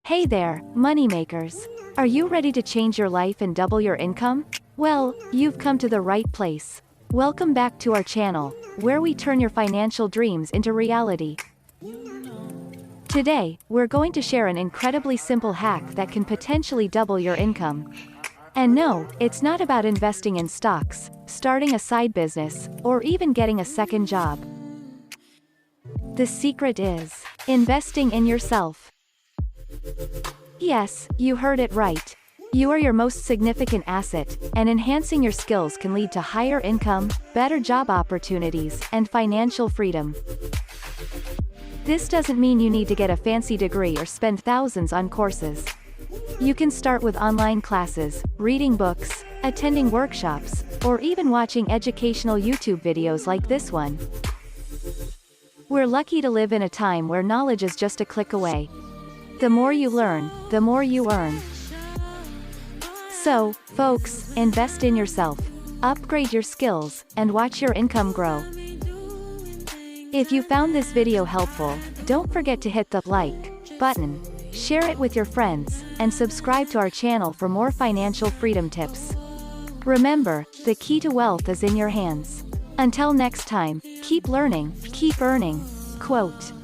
Hey there, moneymakers. Are you ready to change your life and double your income? Well, you've come to the right place. Welcome back to our channel, where we turn your financial dreams into reality. Today, we're going to share an incredibly simple hack that can potentially double your income. And no, it's not about investing in stocks, starting a side business, or even getting a second job. The secret is investing in yourself. Yes, you heard it right. You are your most significant asset, and enhancing your skills can lead to higher income, better job opportunities, and financial freedom. This doesn't mean you need to get a fancy degree or spend thousands on courses. You can start with online classes, reading books, attending workshops, or even watching educational YouTube videos like this one. We're lucky to live in a time where knowledge is just a click away. The more you learn, the more you earn. So, folks, invest in yourself, upgrade your skills, and watch your income grow. If you found this video helpful, don't forget to hit the like button, share it with your friends, and subscribe to our channel for more financial freedom tips. Remember, the key to wealth is in your hands. Until next time, keep learning, keep earning. Quote.